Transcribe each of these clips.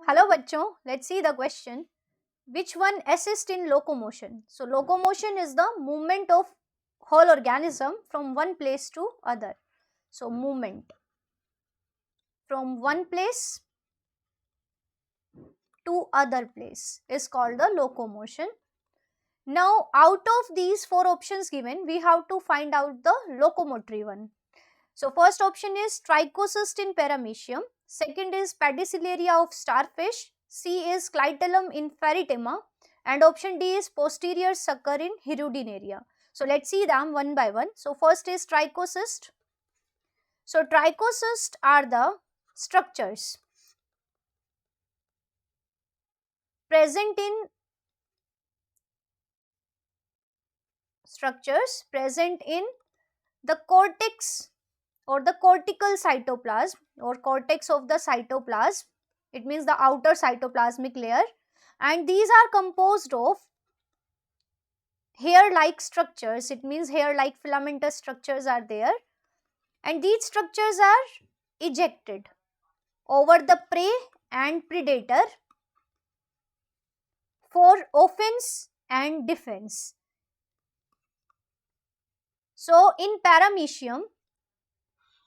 Hello bachcho, let's see the question. Which one assists in locomotion? So locomotion is the movement of whole organism from one place to other. So movement from one place to other place is called the locomotion. Now out of these four options given, we have to find out the locomotory one. So first option is trichocyst in paramecium, second is pedicelaria of starfish, C is clitellum in Pheretima, and option D is posterior sucker in Hirudinaria. So let's see them one by one. So first is trichocyst. So trichocysts are the structures present in the cortex or the cortical cytoplasm or cortex of the cytoplasm. It means the outer cytoplasmic layer, and these are composed of hair like structures. It means hair like filamentous structures are there, and these structures are ejected over the prey and predator for offense and defense. So in paramecium,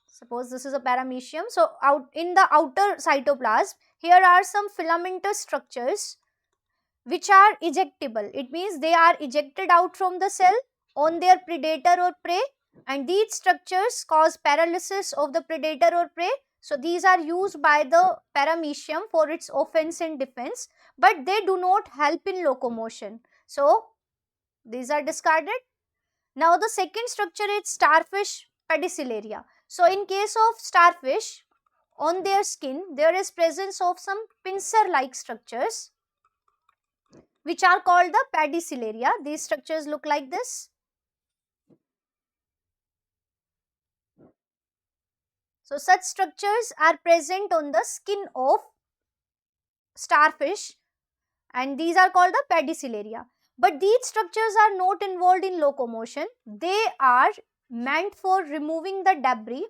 suppose this is a paramecium, so out in the outer cytoplasm, here are some filamentous structures which are ejectable. It means they are ejected out from the cell on their predator or prey, and these structures cause paralysis of the predator or prey. So these are used by the paramecium for its offense and defense, but they do not help in locomotion. So these are discarded. Now the second structure is starfish pedicelaria. So in case of starfish, on their skin there is presence of some pincer like structures which are called the pedicelaria. These structures look like this. So such structures are present on the skin of starfish, and these are called the pedicelaria. But these structures are not involved in locomotion. They are meant for removing the debris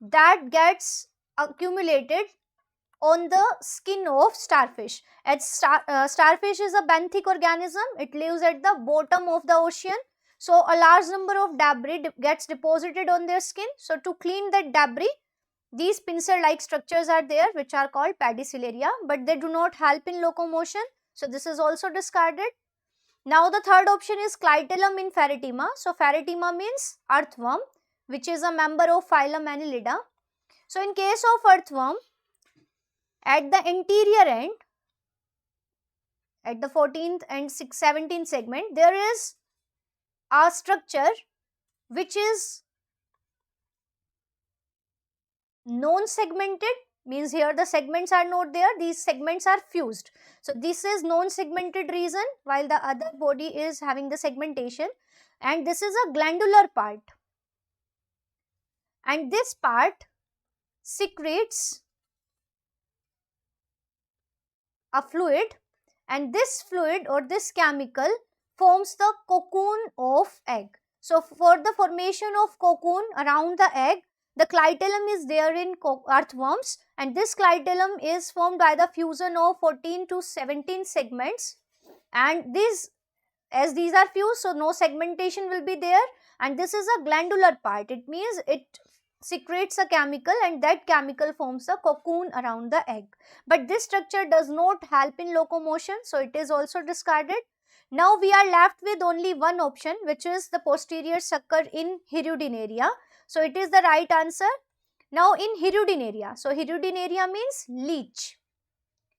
that gets accumulated on the skin of starfish. As starfish is a benthic organism, it lives at the bottom of the ocean. So a large number of debris gets deposited on their skin. So to clean that debris, these pincer like structures are there which are called pedicelaria, but they do not help in locomotion. So this is also discarded. Now the third option is clitellum in Pheretima. So Pheretima means earthworm, which is a member of phylum Annelida. So in case of earthworm, at the anterior end, at the 14th and 17th segment, there is a structure which is non-segmented, means here the segments are not there, these segments are fused. So this is non-segmented region while the other body is having the segmentation, and this is a glandular part, and this part secretes a fluid, and this fluid or this chemical forms the cocoon of egg. So for the formation of cocoon around the egg, the clitellum is there in earthworms, and this clitellum is formed by the fusion of 14 to 17 segments, and as these are fused, so no segmentation will be there, and this is a glandular part. It means it secretes a chemical, and that chemical forms a cocoon around the egg. But this structure does not help in locomotion, so it is also discarded. Now we are left with only one option, which is the posterior sucker in Hirudinaria. So it is the right answer. Now in Hirudinaria, so Hirudinaria means leech.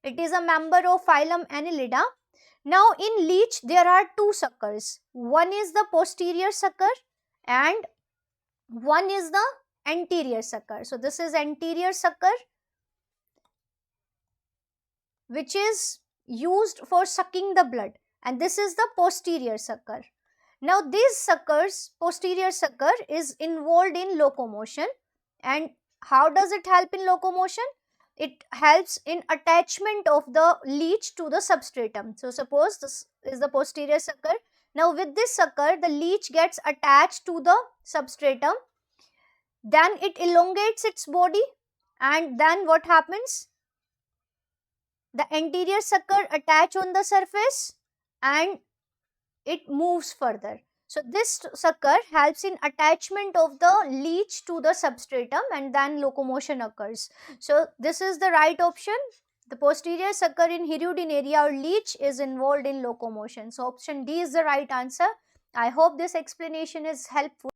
It is a member of phylum Annelida. Now in leech there are two suckers. One is the posterior sucker and one is the anterior sucker. So this is anterior sucker, which is used for sucking the blood, and this is the posterior sucker. Now these suckers, posterior sucker is involved in locomotion, and how does it help in locomotion? It helps in attachment of the leech to the substratum. So suppose this is the posterior sucker. Now with this sucker, the leech gets attached to the substratum, then it elongates its body, and then what happens? the anterior sucker attach on the surface and it moves further. So this sucker helps in attachment of the leech to the substratum and then locomotion occurs. So this is the right option. The posterior sucker in Hirudinaria or leech is involved in locomotion. So option D is the right answer. I hope this explanation is helpful.